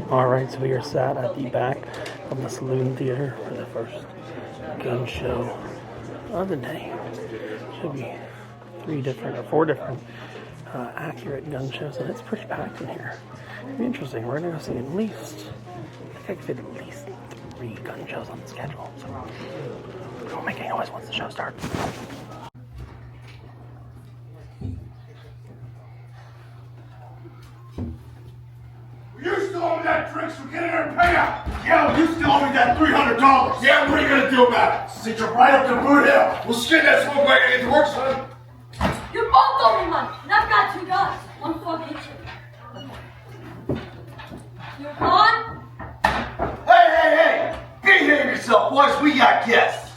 Alright, so we are sat at the back of the Saloon Theater for the first gun show of the day. Should be four different accurate gun shows, and it's pretty packed in here. It'll be interesting. We're going to go see at least, I think I could fit at least 3 gun shows on the schedule. So don't make any noise once the show starts. You still owe me that drink, so get in there and pay up! Yeah, well, you still owe me that $300! Yeah, what are you gonna do about it? Sit you right up to Boot Hill! We'll skin that smoke wagon and get to work, son! You both owe me money, and I've got 2 guns. One for each. You gone? Hey! Behave yourself, boys, we got guests!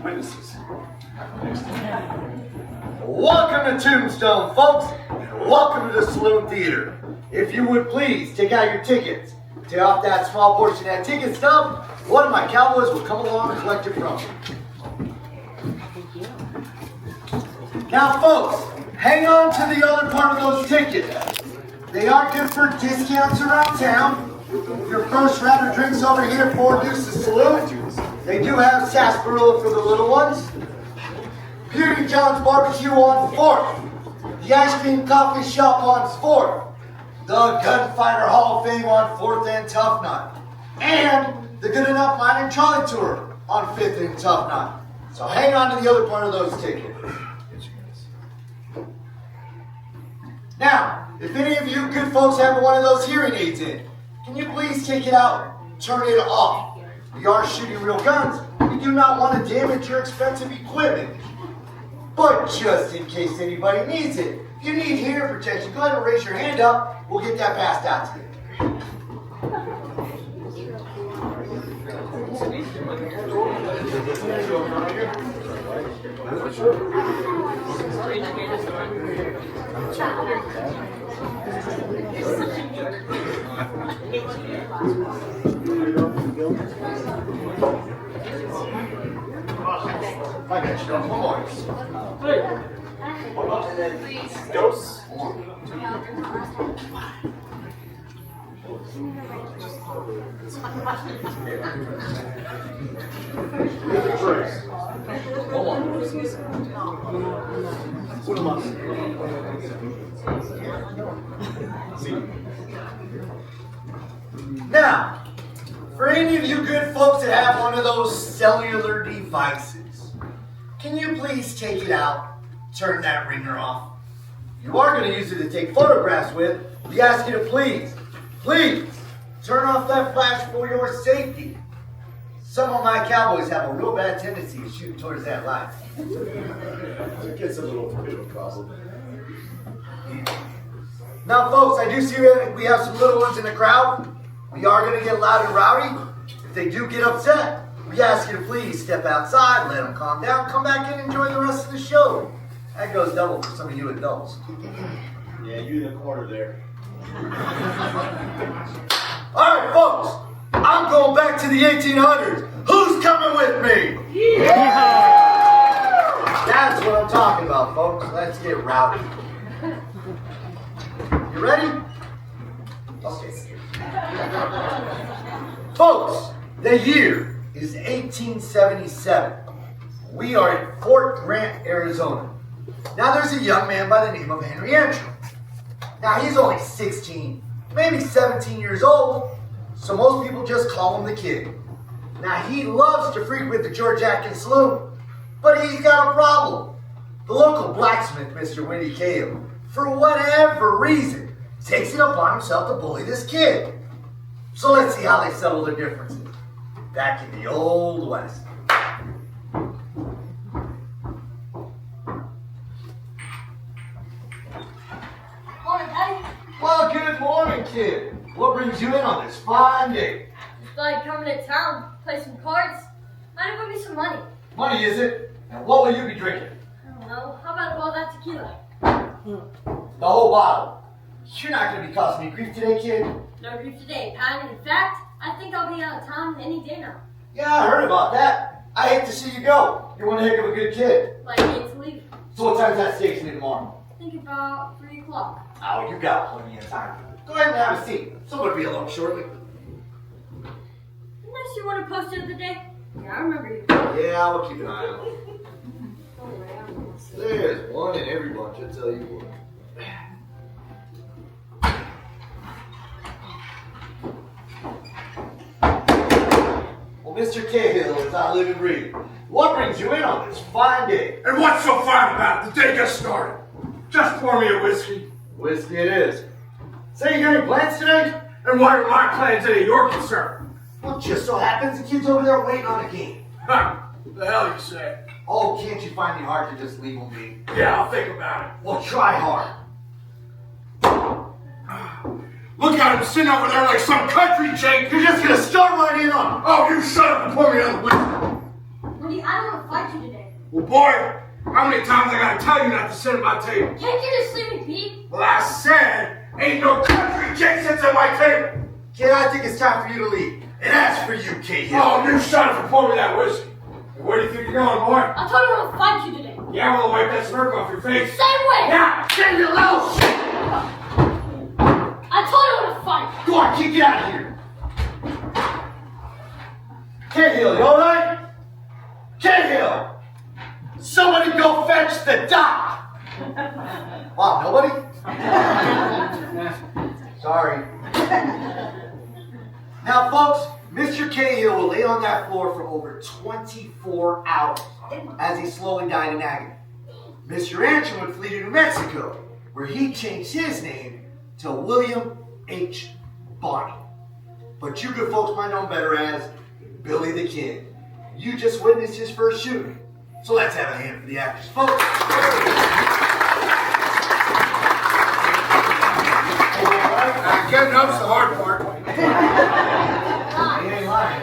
Witnesses. Welcome to Tombstone, folks, and welcome to the Saloon Theater. If you would please take out your tickets. Take off that small portion of that ticket stub. One of my cowboys will come along and collect it from you. Now, folks, hang on to the other part of those tickets. They are good for discounts around town. Your first round of drinks over here at Four Deuces Saloon. They do have sarsaparilla for the little ones. Beauty John's Barbecue on 4th. The Ice Cream Coffee Shop on 4th. The Gunfighter Hall of Fame on 4th and Tough Nut. And the Good Enough Mine and Trolley Tour on 5th and Tough Nut. So hang on to the other part of those tickets. Now, if any of you good folks have one of those hearing aids in, can you please take it out and turn it off? We are shooting real guns. We do not want to damage your expensive equipment. But just in case anybody needs it, if you need hearing protection, go ahead and raise your hand up. We'll get that passed out to you. I got you. One more. Hey. Dose. Now, for any of you good folks that have one of those cellular devices, can you please take it out, turn that ringer off? You are going to use it to take photographs with. We ask you to please turn off that flash for your safety. Some of my cowboys have a real bad tendency to shoot towards that light. It gets a little problem. Now, folks, I do see we have some little ones in the crowd. We are going to get loud and rowdy. If they do get upset, we ask you to please step outside, let them calm down, come back in and enjoy the rest of the show. That goes double for some of you adults. Yeah, you in the corner there. All right, folks, I'm going back to the 1800s. Who's coming with me? Yeah! That's what I'm talking about, folks. Let's get rowdy. You ready? Okay. Folks, the year is 1877. We are at Fort Grant, Arizona. Now there's a young man by the name of Henry Antrim. Now he's only 16, maybe 17 years old, so most people just call him the Kid. Now he loves to frequent the George Atkins Saloon, but he's got a problem. The local blacksmith, Mr. Windy Cale, for whatever reason, takes it upon himself to bully this kid. So let's see how they settle their differences. Back in the Old West. Morning, Daddy. Well, good morning, kid. What brings you in on this fine day? Just like coming to town, play some cards. Might have put me some money. Money, is it? And what will you be drinking? I don't know. How about all that tequila? The whole bottle. You're not going to be causing me grief today, kid. No grief today, Pat. In fact, I think I'll be out of town any day now. Yeah, I heard about that. I hate to see you go. You're one heck of a good kid. Like, I hate to leave. So what time's that station in tomorrow? I think about 3 o'clock. Oh, you got plenty of time. Go ahead and have a seat. Someone will be along shortly. Unless you want to post it of the day. Yeah, I remember you. Yeah, we'll keep an eye on it. There's one in every bunch, I tell you what. Well, Mr. Cahill, as I live and breathe, what brings you in on this fine day? And what's so fine about it? The day just started. Just pour me a whiskey. Whiskey it is. Say, you got any plans today? And what are my plans any of your concern? Well, just so happens the kid's over there waiting on a game. Huh? The hell you say? Oh, can't you find it hard to just leave him be? Yeah, I'll think about it. Well, try hard. Look at him sitting over there like some country Jake. You're just gonna start right in on him. Oh, you shut up and pour me another whiskey. Rudy, I don't want to fight you today. Well, boy, how many times I gotta tell you not to sit at my table? Can't you just leave me be? Well, I said, ain't no country Jake sits at my table. Kid, I think it's time for you to leave. And as for you, Cahill. Oh, you shut up and pour me that whiskey. Where do you think you're going, boy? I told you I want to fight you today. Yeah, well, wipe that smirk off your face. Same way. Yeah, get your little shit. I told you I want to fight. Go on, kid, get out of here. Cahill, you alright? Cahill! Somebody go fetch the doc! Wow, nobody? Sorry. Now, folks, Mr. Cahill will lay on that floor for over 24 hours as he slowly died in agony. Mr. Antrim would flee to New Mexico, where he changed his name to William H. Bonney. But you good folks might know him better as Billy the Kid. You just witnessed his first shooting. So let's have a hand for the actors, folks. Getting up's the hard part. He ain't lying.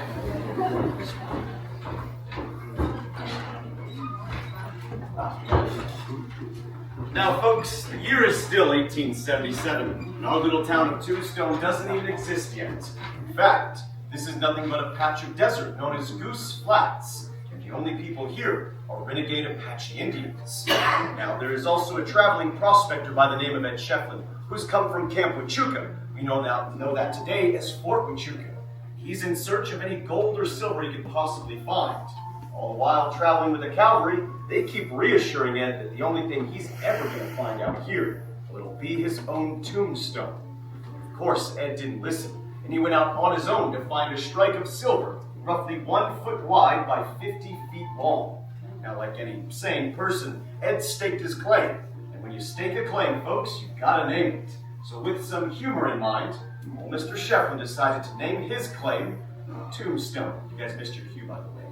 Now, folks, the year is still 1877, and our little town of Tombstone doesn't even exist yet. In fact, this is nothing but a patch of desert known as Goose Flats, and the only people here are renegade Apache Indians. Now, there is also a traveling prospector by the name of Ed Shefflin, who's come from Camp Huachuca. We know that today as Fort Huachuca. He's in search of any gold or silver he can possibly find. All the while traveling with the cavalry, they keep reassuring Ed that the only thing he's ever going to find out here will be his own tombstone. Of course, Ed didn't listen, and he went out on his own to find a strike of silver, roughly 1 foot wide by 50 feet long. Now, like any sane person, Ed staked his claim. And when you stake a claim, folks, you've got to name it. So with some humor in mind, old Mr. Shefflin decided to name his claim Tombstone. You guys missed your cue, by the way.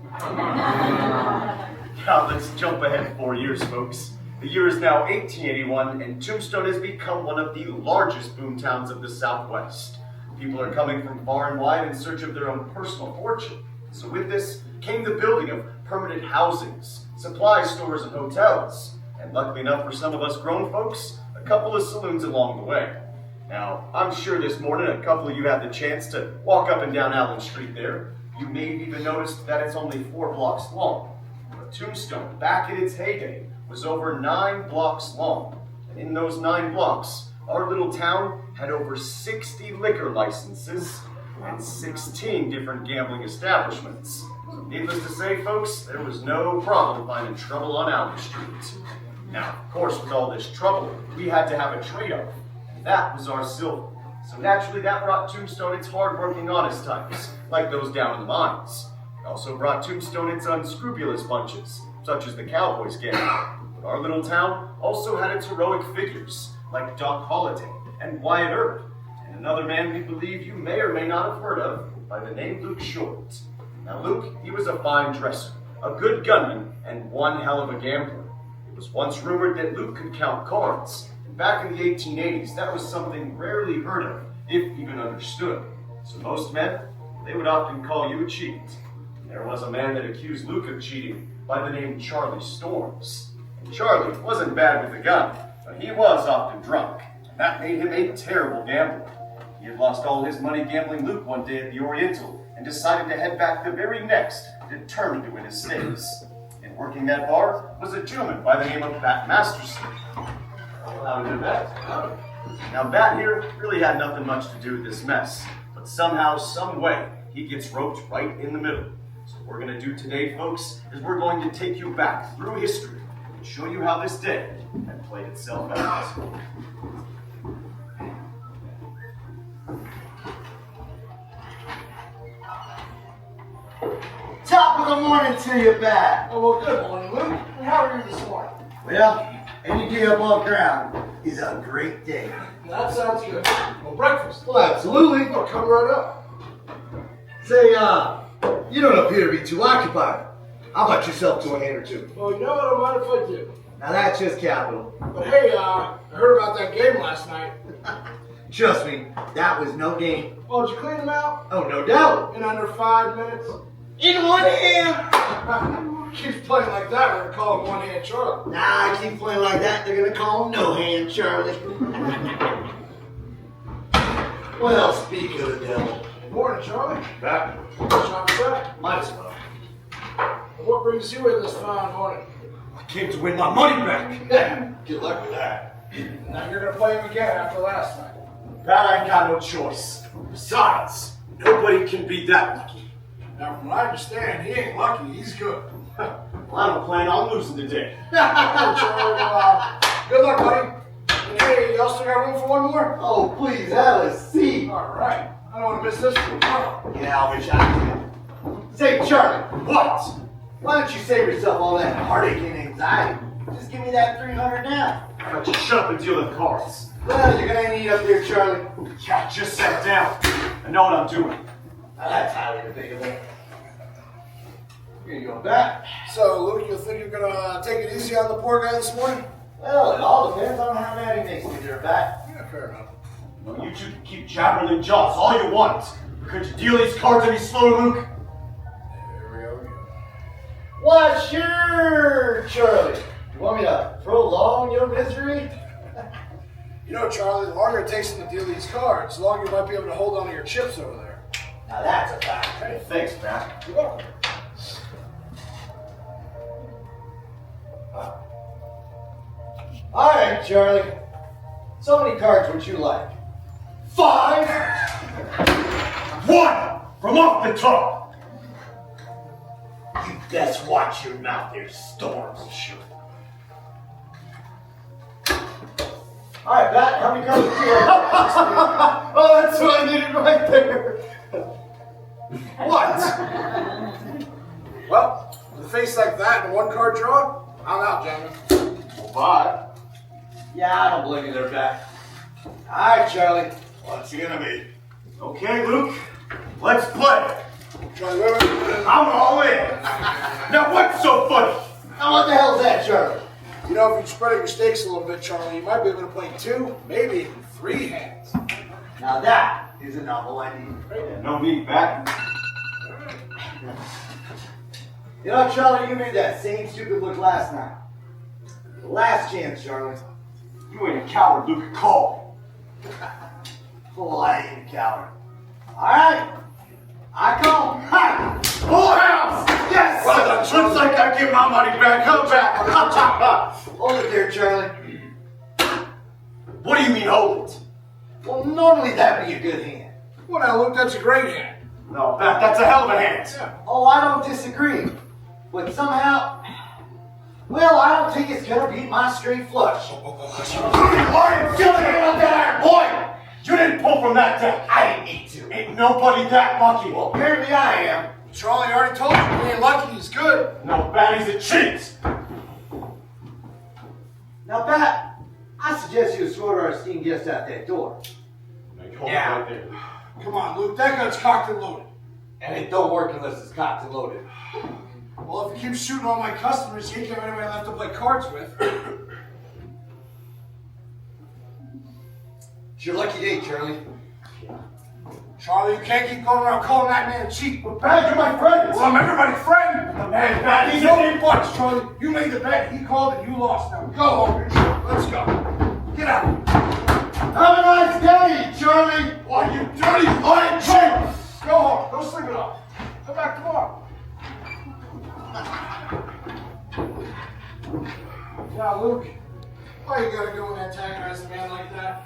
Now, let's jump ahead 4 years, folks. The year is now 1881, and Tombstone has become one of the largest boom towns of the Southwest. People are coming from far and wide in search of their own personal fortune. So with this came the building of permanent housings, supply stores, and hotels. And luckily enough for some of us grown folks, a couple of saloons along the way. Now, I'm sure this morning a couple of you had the chance to walk up and down Allen Street there. You may have even noticed that it's only 4 blocks long. But Tombstone, back in its heyday, was over 9 blocks long. And in those 9 blocks, our little town had over 60 liquor licenses and 16 different gambling establishments. So needless to say, folks, there was no problem finding trouble on Allen Street. Now, of course, with all this trouble, we had to have a trade-off, and that was our silver. So naturally, that brought Tombstone its hard-working, honest types, like those down in the mines. It also brought Tombstone its unscrupulous bunches, such as the Cowboys gang. But our little town also had its heroic figures, like Doc Holliday and Wyatt Earp, and another man we believe you may or may not have heard of by the name Luke Short. Now, Luke, he was a fine dresser, a good gunman, and one hell of a gambler. It was once rumored that Luke could count cards, and back in the 1880s, that was something rarely heard of, if even understood. So most men, they would often call you a cheat. There was a man that accused Luke of cheating by the name Charlie Storms. And Charlie wasn't bad with a gun, but he was often drunk, and that made him a terrible gambler. He had lost all his money gambling Luke one day at the Oriental, and decided to head back the very next, determined to win his stakes. And working that bar was a gentleman by the name of Pat Masterson. How to do that? Now that here really had nothing much to do with this mess, but somehow, some way, he gets roped right in the middle. So what we're gonna do today, folks, is we're going to take you back through history and show you how this day had played itself out. Top of the morning to you, Bat. Oh, well, good morning, Luke. How are you this morning? Well, any day above ground is a great day. That sounds good. Well, breakfast. Well, absolutely. Well, come right up. Say, you don't appear to be too occupied. How about yourself to a hand or two? Well, you know what? I don't mind if I do. Now that's just capital. But hey, I heard about that game last night. Trust me, that was no game. Oh, did you clean them out? Oh, no doubt. In under 5 minutes? In one hand. Keeps playing like that, we're gonna call him One Hand Charlie. Nah, I keep playing like that, they're gonna call him No Hand Charlie. Well, speak of the devil. Good morning, Charlie. Back? Shop's back. Might as well. What brings you in this fine morning? I came to win my money back. Good luck with that. Now you're gonna play him again after last night. That I ain't got no choice. Besides, nobody can be that lucky. Now, from what I understand, he ain't lucky, he's good. Well, I don't plan on losing today. Hey, Charlie, good luck, buddy. And hey, y'all still got room for one more? Oh, please have a seat. All right. I don't want to miss this for tomorrow. Yeah, I wish I could. Say, Charlie, What? why don't you save yourself all that heartache and anxiety? Just give me that 300 now. Why don't you shut up and deal the cards? Well, you're gonna need up there, Charlie. Yeah, just sat down. I know what I'm doing. Now that's highly debatable. Here you go, Bat. So, Luke, you think you're gonna take it easy on the poor guy this morning? Well, it all depends on how mad he makes me there, Bat. Yeah, fair enough. Well, you two can keep jabbering them jaws all you want. Could you deal these cards any slower, Luke? Here we go again. Why, sure, Charlie. You want me to prolong your misery? You know, Charlie, the longer it takes him to deal these cards, the longer you might be able to hold on to your chips over there. Now that's a fact. Hey, thanks, Matt. You're welcome. All right, Charlie. So many cards would you like? 5! 1! From off the top! You best watch your mouth, there's storms. Sure. All right, Bat, how many cards would you like? Oh, that's what I needed right there. What? Well, with a face like that and a one-card draw, I'm out, gentlemen. Well, bye. Yeah, I don't blame you there, Bat. All right, Charlie. What's it gonna be? Okay, Luke. Let's play. Charlie, wait. I'm all in. Now, what's so funny? Now, what the hell's that, Charlie? You know, if you spread out your stakes a little bit, Charlie, you might be able to play 2, maybe even 3 hands. Now that is a novel idea. Yeah, no need, Bat. You know, Charlie, you made that same stupid look last night. Last chance, Charlie. You ain't a coward, Luke. Call. Full, I ain't a coward. All right, I call. Ha! Full house! Yes! Well done. Looks like I give my money back. Come back. Hold it there, Charlie. What do you mean, hold it? Well, normally that'd be a good hand. Well, now, Luke, that's a great hand. No, that's a hell of a hand. Yeah. Oh, I don't disagree. But somehow, well, I don't think it's gonna beat my straight flush. Lion, get the hand on that iron, boy! You didn't pull from that deck. I didn't need to. Ain't nobody that lucky. Well, apparently I am. Charlie already told you, he ain't lucky, he's good. No, Batty's a cheat. Now, Pat, I suggest you escort our esteemed guest out that door. Yeah. Right there. Come on, Luke, that gun's cocked and loaded. And it don't work unless it's cocked and loaded. Well, if you keep shooting all my customers, you ain't got anybody left to play cards with. It's your lucky day, Charlie. Charlie, you can't keep going around calling that man cheap. But Bat, you're my friend. Well, I'm everybody's friend. The man, Bat, he's No a buts, Charlie. You made the bet, he called it, you lost. Now go home, let's go. Get out. Have a nice day, Charlie. Why, you dirty lying cheat! Go home, go sleep it off. Come back tomorrow. Now, Luke, why you gotta go and antagonize a man like that?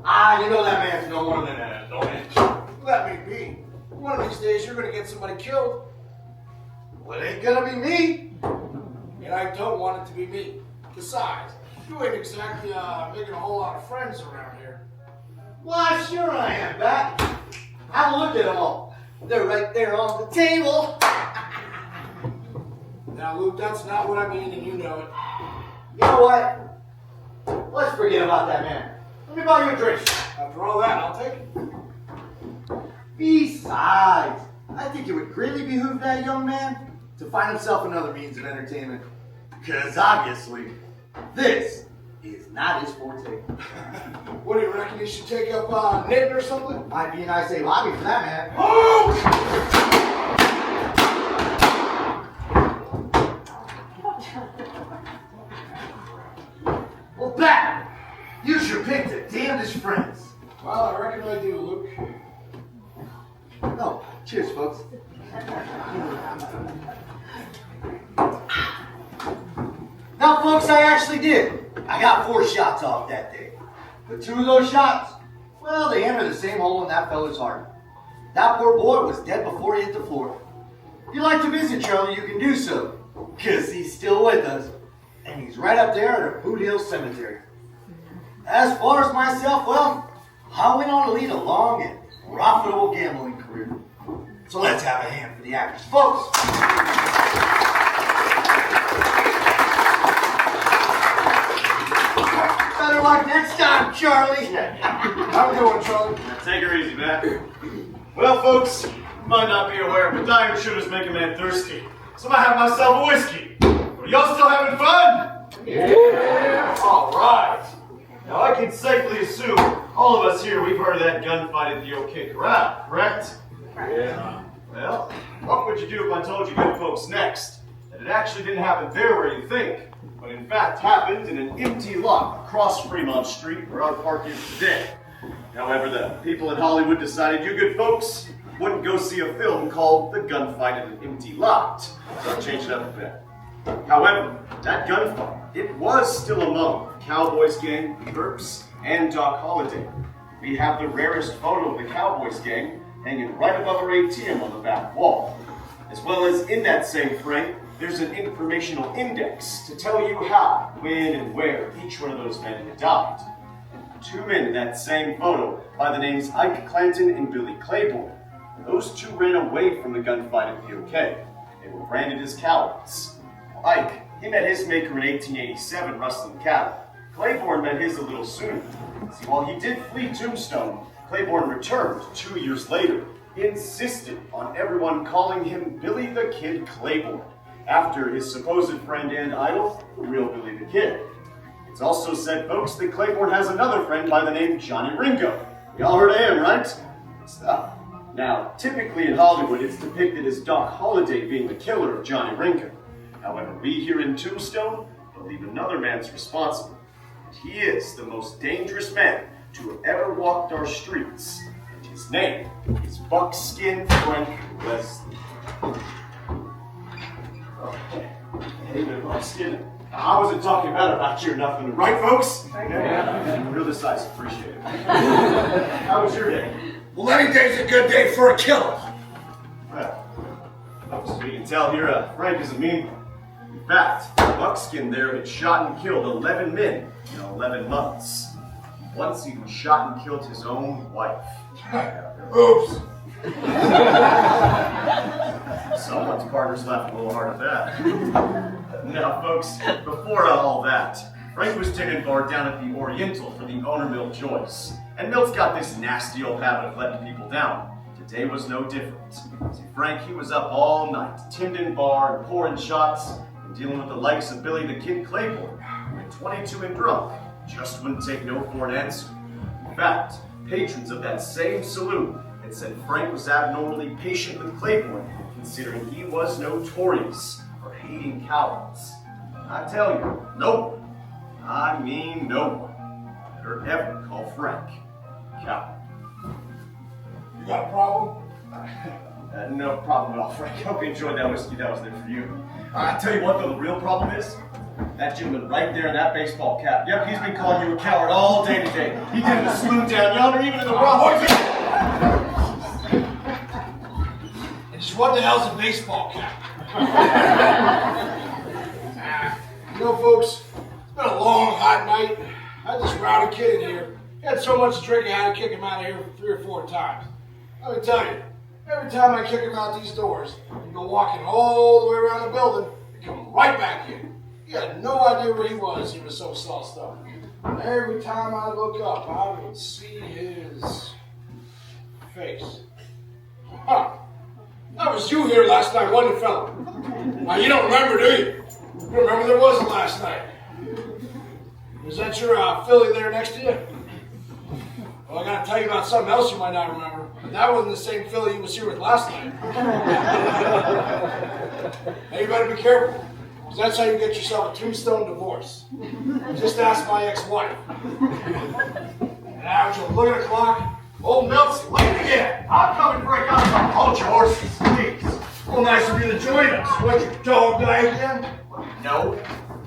Ah, you know that man's no more than an annoyance. Let me be. One of these days, you're gonna get somebody killed. Well, it ain't gonna be me. And I don't want it to be me. Besides, you ain't exactly making a whole lot of friends around here. Why, sure I am, Bat. Have a look at them all. They're right there on the table. Now, Luke, that's not what I mean, and you know it. You know what? Let's forget about that man. Let me buy you a drink. After all that, I'll take it. Besides, I think it would greatly behoove that young man to find himself another means of entertainment. Because obviously, this is not his forte. What do you reckon? You should take up knitting or something? Might be a nice safe hobby for that man. Oh! Well, Bat, you sure picked the damnedest friends. Well, I reckon I do, Luke. No, cheers, folks. Now, folks, I actually did. I got 4 shots off that day. But 2 of those shots, well, they entered the same hole in that fella's heart. That poor boy was dead before he hit the floor. If you'd like to visit Charlie, you can do so, because he's still with us, and he's right up there at our Boot Hill Cemetery. As far as myself, well, I went on to lead a long and profitable gambling career. So let's have a hand for the actors, folks. Better luck next time, Charlie. Have a good one, Charlie. Take her easy, Matt. Well, folks, you might not be aware, but diet shooters make a man thirsty. So I have myself a whiskey. Are y'all still having fun? Yeah! All right. Now, I can safely assume all of us here, we've heard of that gunfight at the OK Corral, correct? Yeah. Well, what would you do if I told you good folks next that it actually didn't happen there where you think, but in fact happened in an empty lot across Fremont Street where our park is today? However, the people in Hollywood decided you good folks wouldn't go see a film called The Gunfight at an Empty Lot, so I changed it up a bit. However, that gunfight, it was still among the Cowboys gang, Burps, and Doc Holliday. We have the rarest photo of the Cowboys gang hanging right above our ATM on the back wall. As well as in that same frame, there's an informational index to tell you how, when, and where each one of those men had died. 2 men in that same photo by the names Ike Clanton and Billy Claiborne. Those 2 ran away from the gunfight at the OK. They were branded as cowards. Ike, he met his maker in 1887 rustling cattle. Claiborne met his a little sooner. See, while he did flee Tombstone, Claiborne returned 2 years later. He insisted on everyone calling him Billy the Kid Claiborne, after his supposed friend and idol, the real Billy the Kid. It's also said, folks, that Claiborne has another friend by the name Johnny Ringo. We all heard of him, right? Stuff. Now, typically in Hollywood, it's depicted as Doc Holliday being the killer of Johnny Ringo. However, we here in Tombstone believe another man's responsible. And he is the most dangerous man to have ever walked our streets. And his name is Buckskin Frank Leslie. Okay. Hey there, Buckskin. I wasn't talking about you or nothing, right, folks? Yeah. Real decisive, appreciate it. How was your day? Well, any day's a good day for a killer. Well, folks, as we can tell here, Frank is a mean one. In fact, Buckskin there had shot and killed 11 men in 11 months. Once he even shot and killed his own wife. Oops. Someone's partner's laughed a little hard at that. Now, folks, before all that, Frank was tending bar down at the Oriental for the owner, Milt Joyce. And Milt's got this nasty old habit of letting people down. Today was no different. See, Frank, he was up all night, tending bar and pouring shots, and dealing with the likes of Billy the Kid Claiborne, and 22 and drunk, just wouldn't take no for an answer. In fact, patrons of that same saloon had said Frank was abnormally patient with Claiborne, considering he was notorious for hating cowards. I tell you, no one, I mean no one, better ever call Frank a coward. You got a problem? No problem at all, Frank. I hope you enjoyed that whiskey that was there for you. I tell you what, though, the real problem is, That gentleman right there in that baseball cap. Yep, he's been calling you a coward all day today. He did in the saloon down yonder, even in the rough. And just what the hell's a baseball cap? You know, folks, it's been a long, hot night. I had this rowdy kid in here. He had so much to drink, I had to kick him out of here 3 or 4 times. Let me tell you, every time I kick him out these doors, he go walking all the way around the building and come right back in. He had no idea where he was so sauced up. And every time I look up, I would see his face. Huh. That was you here last night, wasn't it, fella? Now, you don't remember, do you? You remember there wasn't last night. Was that your filly there next to you? Well, I gotta tell you about something else you might not remember. That wasn't the same filly you was here with last night. Now you better be careful, because that's how you get yourself a Tombstone divorce. Just ask my ex-wife. And now, you look at the clock. Old Milk's late again. I'm coming to break up. Hold your horses, please. Well, nice of you to join us. What, your dog die again? No. In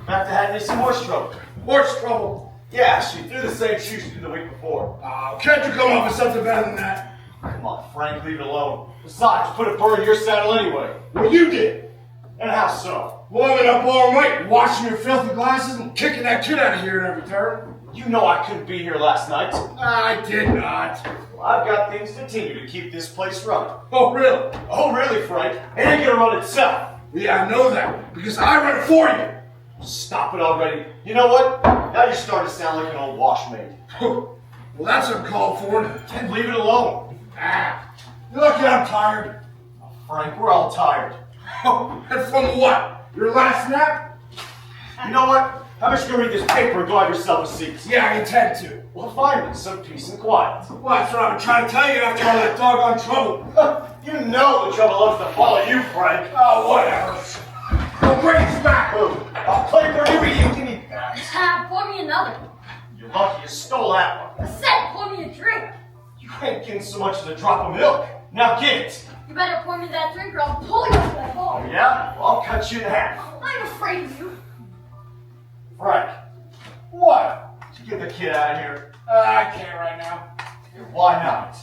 fact, I had me some horse trouble. Horse trouble. Yeah, she threw the same shoes she did the week before. Can't you come up with something better than that? Come on, Frank, leave it alone. Besides, put a burr in your saddle anyway. Well, you did. And how so? Warming up all night, washing your filthy glasses and kicking that kid out of here at every turn. You know I couldn't be here last night. I did not. Well, I've got things to continue to keep this place running. Oh, really? Oh, really, Frank? It ain't gonna run itself. Yeah, I know that, because I run it for you. Stop it already. You know what? Now you're starting to sound like an old washmaid. Well, that's uncalled for. Then leave it alone. You're lucky I'm tired. Frank, we're all tired. Oh, and from what? Your last nap? You know what? How about you go read this paper and go have yourself a seat? Yeah, I intend to. Well, finally, some peace and quiet. Well, that's what I've been trying to tell you after all that doggone trouble. You know the trouble loves to follow you, Frank. Oh, whatever. Go bring us back. I'll play for you can eat that. Pour me another. You're lucky you stole that one. I said pour me a drink. You ain't getting so much as a drop of milk. Now get it. You better pour me that drink or I'll pull you off that ball. Oh, yeah? Well, I'll cut you in half. I'm afraid of you. Frank, What? did you get the kid out of here? I can't right now. Why not?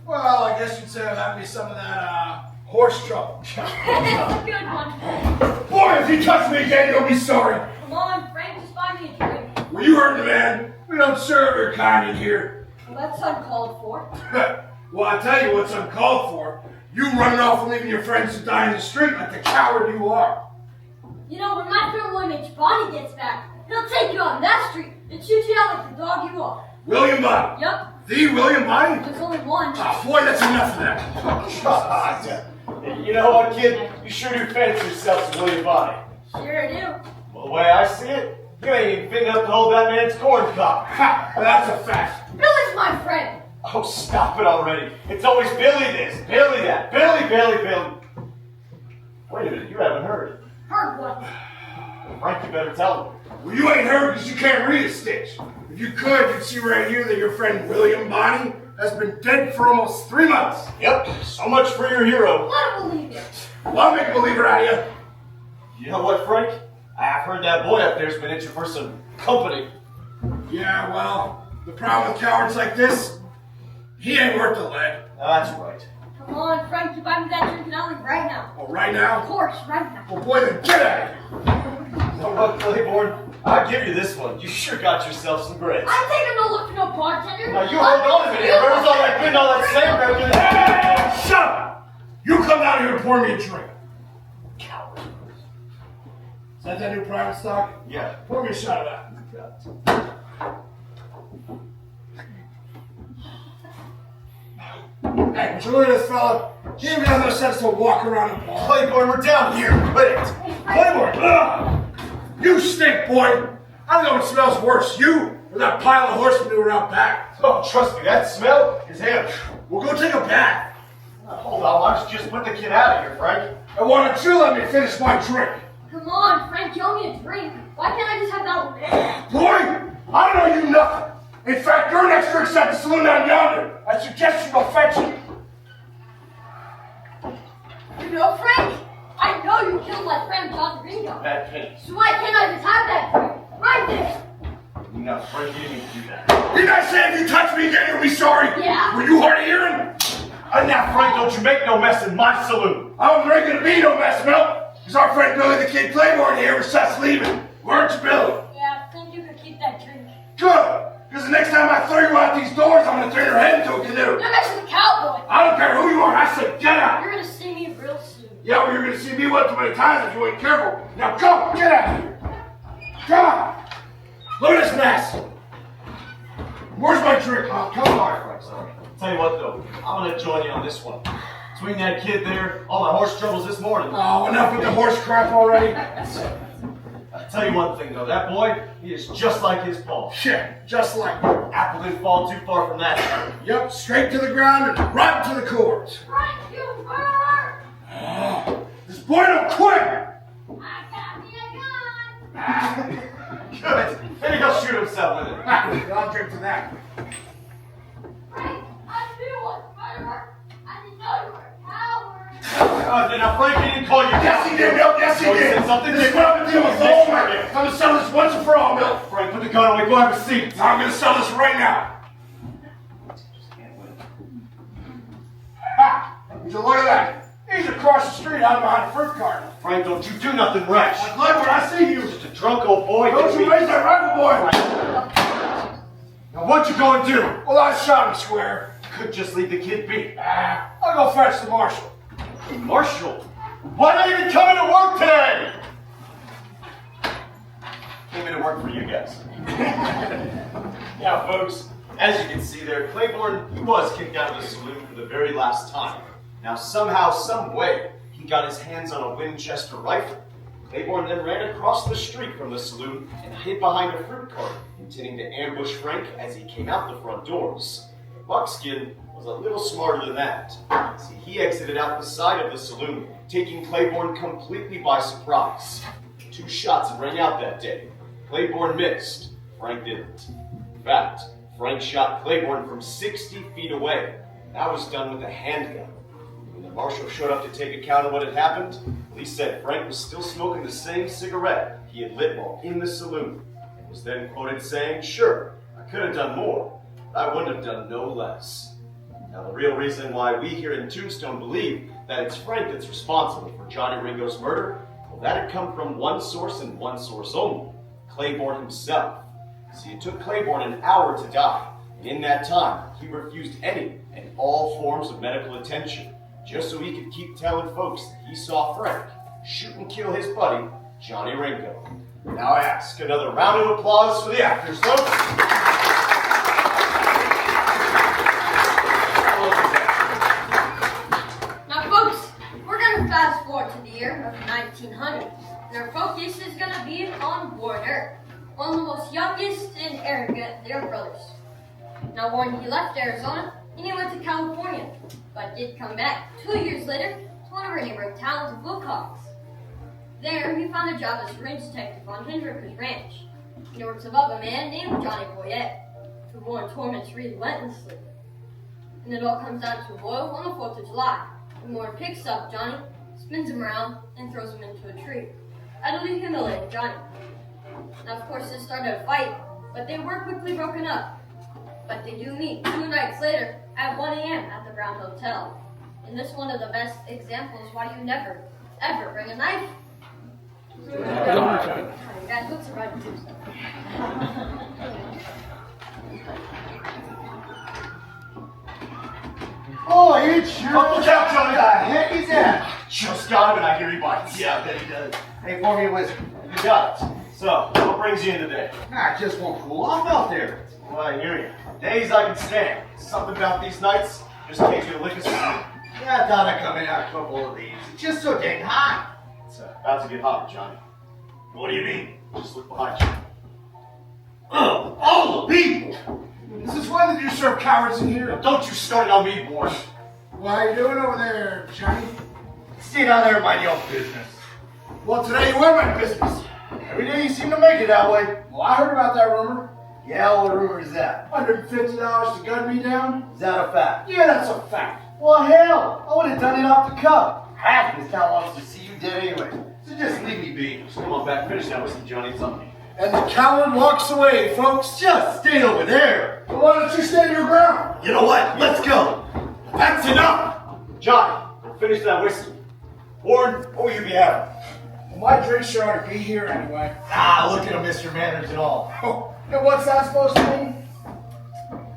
Well, I guess you'd say I'm having me some of that, horse trouble. Good one. Boy, if you touch me again, you'll be sorry. Come on, Frank, just buy me a drink. Well, you heard the man. We don't serve your kind in here. Well, that's uncalled for. Well, I'll tell you what's uncalled for. You running off and leaving your friends to die in the street like the coward you are. You know, when my friend William H. Bonnie gets back, he'll take you on that street and shoot you out like the dog you are. William Bonnie. Yup, The William Bonnie? there's only one. Oh, boy, that's enough of that. God. You know what, kid? You sure do fancy yourself as William Bonnie. Sure I do. Well, the way I see it, you ain't even big enough to hold that man's corn cob. Ha! That's a fact. Billy's my friend. Oh, stop it already. It's always Billy this, Billy that, Billy. Wait a minute, you haven't heard. Heard what? Frank, you better tell him. Well, you ain't heard because you can't read a stitch. If you could, you'd see right here that your friend William Bonnie has been dead for almost 3 months. Yep, so much for your hero. Let him believe it. Well, I'll make a believer out of you. You know what, Frank? I've heard that boy up there's been itching for some company. Yeah, well, the problem with cowards like this, he ain't worth the lead. That's right. Come on, Frank, you buy me that drink and I'll leave right now. Well, right Of now? course, right now. Well, boy, then get out of here. You know what, Claiborne? I'll give you this one. You sure got yourself some grits. I'm taking no look for no bartender. Now you hold on a minute. Where's all that good, all that sand Hey, shut up! You come down here and pour me a drink. Coward. Is that new private stock? Yeah. Pour me a shot of that. Hey, would you look at this fella? He ain't got no sense to walk around a bar. Claiborne, we're down here. Quit it. Claymore! Ugh! You stink, boy! I don't know what smells worse, you or that pile of horse manure out back. Oh, trust me, that smell is him. Well, go take a bath. Hold on, why don't you just put the kid out of here, Frank? And why don't you let me finish my drink? Come on, Frank, you owe me a drink. Why can't I just have that one? Boy, I don't know you nothing. In fact, your next drink's at the saloon down yonder. I suggest you go fetch it. You know, Frank, I know you killed my friend John Ringo. That paint. So why can't I just have that drink? Frank, you didn't need to do that. Didn't I say if you touch me again, you'll be sorry? Yeah. Were you hard of hearing? And now, Frank, don't you make no mess in my saloon. I wasn't ready to be no mess, Milt. Because our friend Billy the Kid Claiborne here was just leaving. Weren't you, Billy? Yeah, I think you could keep that drink. Good. Because the next time I throw you out these doors, I'm going to turn your head into a canoe. You're messing with the cowboy. I don't care who you are. I said get out. You're gonna see me real soon. Yeah, well, you're going to see me one too many times if you ain't careful. Now go. Get out of here. Come on. Look at this mess. Where's my drink? Oh, come on, Frank. Sorry. Tell you what, though, I'm gonna join you on this one. Between that kid there, all my horse troubles this morning. Oh, enough with the horse crap already. I'll tell you one thing, though, that boy, he is just like his pa. Shit, just like me. Apple didn't fall too far from that. Yep, straight to the ground and right to the cores. Frank, you murderer! This boy don't quit. I got me a gun! Good. Maybe he'll shoot himself with it. I'll drink to that. Frank, I knew you was a murderer. I didn't know you were a coward. Now, Frank, he didn't call you. Yes, he did, Milt. Yes, he Oh, he did. said something This is different. what I'm going to deal with all man. I'm going to sell this once and for all, Milt. Frank, put the gun away. Go have a seat. I'm going to sell this right now. Ha! Would you look at that? He's across the street out behind the fruit cart. Frank, don't you do nothing rash. I'm glad when I see you. Just a drunk old boy. Don't you raise that rifle, boy. Now, what you going to do? Well, I shot him square. Could just leave the kid be. I'll go fetch the marshal. Marshall, why not even coming to work today? Came into work for you guys. Now, folks, as you can see there, Claiborne, he was kicked out of the saloon for the very last time. Now, somehow, some way, he got his hands on a Winchester rifle. Claiborne then ran across the street from the saloon and hid behind a fruit cart, intending to ambush Frank as he came out the front doors. Buckskin was a little smarter than that. See, he exited out the side of the saloon, taking Claiborne completely by surprise. 2 shots rang out that day. Claiborne missed. Frank didn't. In fact, Frank shot Claiborne from 60 feet away. That was done with a handgun. When the marshal showed up to take account of what had happened, police said Frank was still smoking the same cigarette he had lit while in the saloon, and was then quoted saying, "Sure, I could have done more, but I wouldn't have done no less." Now, the real reason why we here in Tombstone believe that it's Frank that's responsible for Johnny Ringo's murder, well, that had come from one source and one source only, Claiborne himself. See, it took Claiborne an hour to die, and in that time, he refused any and all forms of medical attention, just so he could keep telling folks that he saw Frank shoot and kill his buddy, Johnny Ringo. Now I ask another round of applause for the actors, folks. Fast forward to the year of 1900, and our focus is going to be on Warner, one of the most youngest and arrogant of their brothers. Now, Warren, he left Arizona and he went to California, but did come back 2 years later to one of our neighboring towns of Wilcox. There, he found a job as a range detective on Hendricker's Ranch. He works above a man named Johnny Boyette, who Warren torments relentlessly. And it all comes down to a boil on the 4th of July. And Warren picks up Johnny, spins him around, and throws him into a tree, utterly humiliating Johnny. Now, of course, this started a fight, but they were quickly broken up. But they do meet 2 nights later at 1 a.m. at the Brown Hotel. And this is one of the best examples why you never, ever bring a knife. That looks right at Tombstone. Oh, it's sure. Oh, look out, Johnny! What the heck is that? Just got him and I hear he bites. Yeah, I bet he does. Hey, pour me a whiskey. You got it. So, what brings you in today? Nah, it just won't cool off out there. Well, I hear you. Days I can stand. Something about these nights just can't get a lick of sleep. Yeah, I thought I'd come in on a couple of these. It's just so dang hot. It's about to get hotter, Johnny. What do you mean? Just look behind you. Oh, all the people. Is this why did you serve cowards in here? Now, don't you start it on me, boy. What are you doing over there, Johnny? Stay down there and mind your own business. Well, today you were my business. Every day you seem to make it that way. Well, I heard about that rumor. Yeah, what rumor is that? $150 to gun me down? Is that a fact? Yeah, that's a fact. Well, hell, I would have done it off the cuff. Half of this town wants to see you dead anyway. So just leave me be. Just come on back, finish that whiskey, Johnny. It's on me. And the coward walks away, folks. Just stay over there. Well, why don't you stand your ground? You know what? Let's go. That's enough! Johnny, finish that whiskey. Warren, what will you be having? Well, my drink sure ought to be here anyway. Look at him, Mr. Manners and all. Oh, and what's that supposed to mean?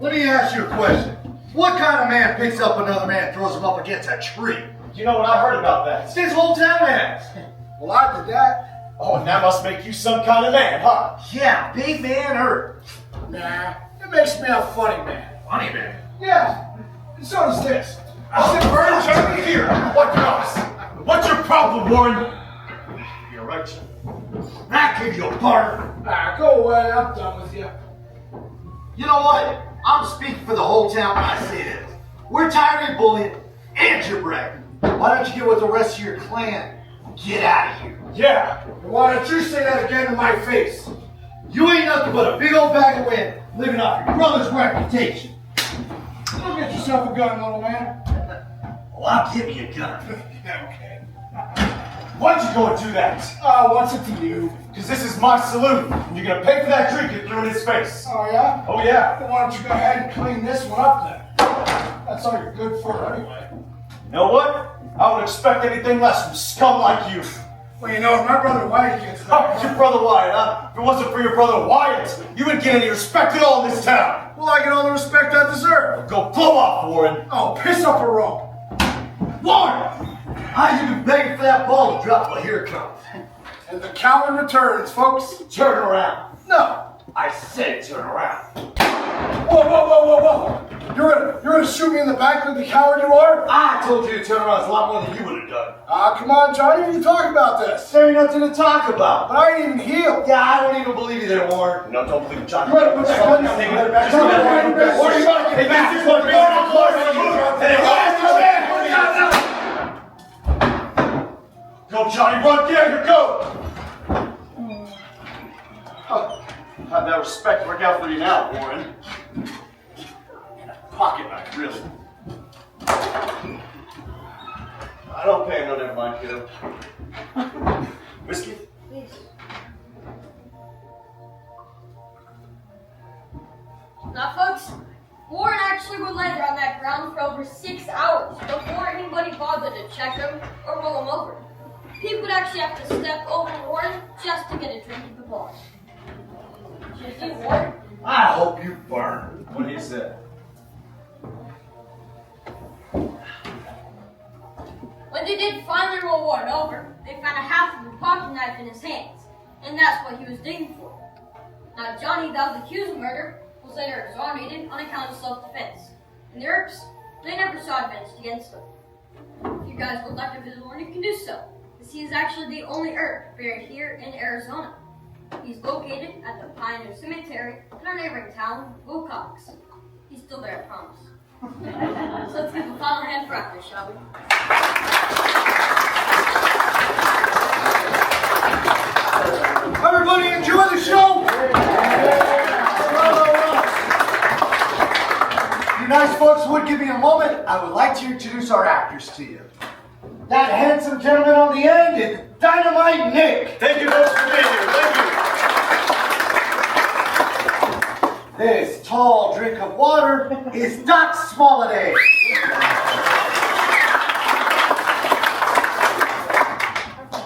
Let me ask you a question. What kind of man picks up another man and throws him up against a tree? You know what I heard about that? It's his whole town has. Well, I did that. Oh, and that must make you some kind of man, huh? Yeah, big man hurt. Nah, it makes me a funny man. Funny man. Yeah, and so does this. Burn Johnny here! What else? What's your problem, Warren? You're right. That kid, you partner. Go away, I'm done with you. You know what? I'm speaking for the whole town when I say this. We're tired of your bullying and your bragging. Why don't you get with the rest of your clan and get out of here? Yeah, and why don't you say that again to my face? You ain't nothing but a big old bag of wind living off your brother's reputation. Go get yourself a gun, little man. Well, I'll give you a gun. Okay. Why'd you go and do that? What's it to you? Because this is my saloon, and you're gonna pay for that drink you threw in his face. Oh, yeah? Oh, yeah. Then why don't you go ahead and clean this one up then? That's all you're good for anyway. You know what? I would expect anything less from scum like you. Well, you know, if my brother Wyatt gets Oh, your brother Wyatt, huh? If it wasn't for your brother Wyatt, you wouldn't get any respect at all in this town. well, I get all the respect I deserve. Go blow off, Warren. Oh, piss up a rope. Warren! You've been begging for that ball to drop. Well, here it comes. And the coward returns, folks. Turn around. No. I said turn around. Whoa, whoa, whoa, whoa, whoa. You're gonna shoot me in the back like the coward you are? I told you to turn around. It's a lot more than you would have done. Come on, Johnny, what are you talking about this? There ain't nothing to talk about. But I ain't even healed. Yeah, I don't even believe you there, Warren. No, don't believe Johnny. You better put that gun down. Take You it back. better put that gun down. What are you gonna get back? This is what makes it Go, Johnny, run, there you go! How'd that respect work out for you now, Warren? Pocket knife, really. I don't pay him, no, never mind, kiddo. Whiskey? Please. Now, folks, Warren actually would lay there on that ground for over 6 hours before anybody bothered to check him or roll him over. People would actually have to step over Warren just to get a drink at the bar. Just you, Warren. I hope you burn. What he said. When they did finally roll Warren over, they found a half of a pocket knife in his hands, and that's what he was digging for. Now, Johnny, that was accused of murder, was later exonerated on account of self-defense. And the Earps, they never saw advantage against him. If you guys would like to visit Warren, you can do so, as he is actually the only Earp buried here in Arizona. He's located at the Pioneer Cemetery in our neighboring town, Wilcox. He's still there, I promise. So let's give a final hand for after, shall we? Everybody enjoy the show! If you nice folks would give me a moment, I would like to introduce our actors to you. That handsome gentleman on the end is Dynamite Nick. Thank you folks for being here, thank you. This tall drink of water is Doc Smolliday.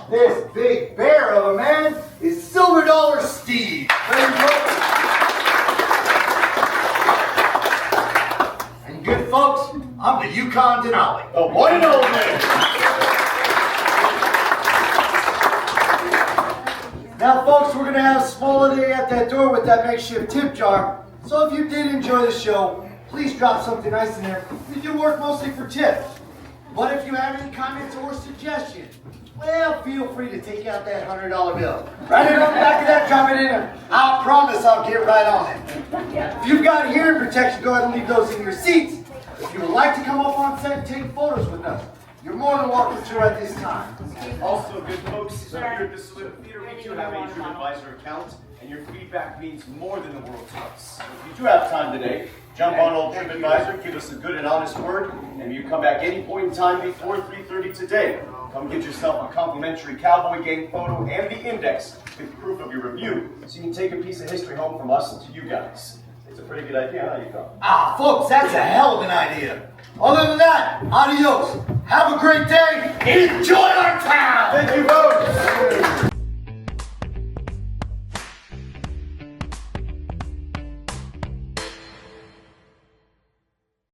This big bear of a man is Silver Dollar Steve. And good folks, I'm the Yukon Denali. Oh, boy, no, man. Now, folks, we're going to have Smolliday at that door with that makeshift tip jar. So if you did enjoy the show, please drop something nice in there. We do work mostly for tips. But if you have any comments or suggestions, well, feel free to take out that $100 bill. Write it on the back of that, drop it in there. I promise I'll get right on it. If you've got hearing protection, go ahead and leave those in your seats. If you would like to come up on set and take photos with us, you're more than welcome to at this time. Also, good folks, here at the Saloon Theater, we do have a TripAdvisor account, and your feedback means more than the world to us. So if you do have time today, jump on old TripAdvisor, give us a good and honest word, and you come back any point in time before 3:30 today. Come get yourself a complimentary cowboy gang photo and the index with proof of your review, so you can take a piece of history home from us to you guys. It's a pretty good idea, huh, you go? Ah, folks, that's a hell of an idea. Other than that, adios. Have a great day. Enjoy our town. Thank you, folks.